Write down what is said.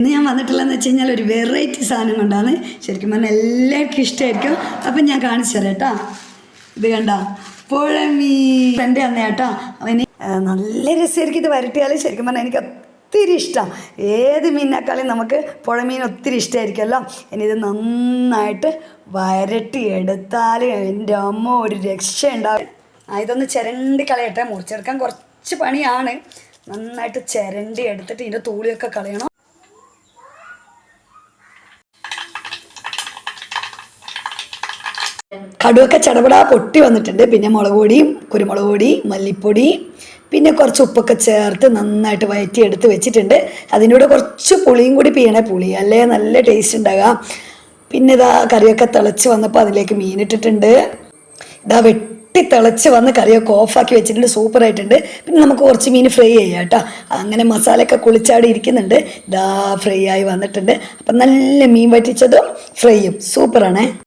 ഇന്ന് ഞാൻ വന്നിട്ടുള്ളതെന്ന് വെച്ച് കഴിഞ്ഞാൽ ഒരു വെറൈറ്റി സാധനം കൊണ്ടാണ്. ശരിക്കും പറഞ്ഞാൽ എല്ലാവർക്കും ഇഷ്ടമായിരിക്കും. അപ്പം ഞാൻ കാണിച്ചു തരാം കേട്ടോ. ഇത് കണ്ട പുഴമീൻ എൻ്റെ അന്നേ കേട്ടോ. അവന് നല്ല രസമായിരിക്കും ഇത് വരട്ടിയാൽ. ശരിക്കും പറഞ്ഞാൽ എനിക്ക് ഒത്തിരി ഇഷ്ടം. ഏത് മീനിനേക്കാളും നമുക്ക് പുഴമീൻ ഒത്തിരി ഇഷ്ടമായിരിക്കുമല്ലോ. ഇനി ഇത് നന്നായിട്ട് വരട്ടി എടുത്താൽ എൻ്റെ അമ്മ ഒരു രക്ഷ ഉണ്ടാവും. ഇതൊന്ന് ചിരണ്ടി കളയട്ടെ. മുറിച്ചെടുക്കാൻ കുറച്ച് പണിയാണ്. നന്നായിട്ട് ചിരണ്ടി എടുത്തിട്ട് ഇതിൻ്റെ തൂളിയൊക്കെ കളയണം. കടുവൊക്കെ ചടപടാ പൊട്ടി വന്നിട്ടുണ്ട്. പിന്നെ മുളക് പൊടിയും കുരുമുളക് പൊടി മല്ലിപ്പൊടി പിന്നെ കുറച്ച് ഉപ്പൊക്കെ ചേർത്ത് നന്നായിട്ട് വയറ്റി എടുത്ത് വെച്ചിട്ടുണ്ട്. അതിനൂടെ കുറച്ച് പുളിയും കൂടി പിയണേ. പുളി അല്ലേ നല്ല ടേസ്റ്റ് ഉണ്ടാകാം. പിന്നെ ഇതാ കറിയൊക്കെ തിളച്ച് വന്നപ്പോൾ അതിലേക്ക് മീനിട്ടിട്ടുണ്ട്. ഇതാ വെട്ടി തിളച്ച് വന്ന് കറിയൊക്കെ ഓഫാക്കി വെച്ചിട്ടുണ്ട്. സൂപ്പറായിട്ടുണ്ട്. പിന്നെ നമുക്ക് കുറച്ച് മീൻ ഫ്രൈ ചെയ്യാം കേട്ടോ. അങ്ങനെ മസാലയൊക്കെ കുളിച്ചാടി ഇരിക്കുന്നുണ്ട്. ഇതാ ഫ്രൈ ആയി വന്നിട്ടുണ്ട്. അപ്പം നല്ല മീൻ വറ്റിച്ചതും ഫ്രൈയും സൂപ്പറാണേ.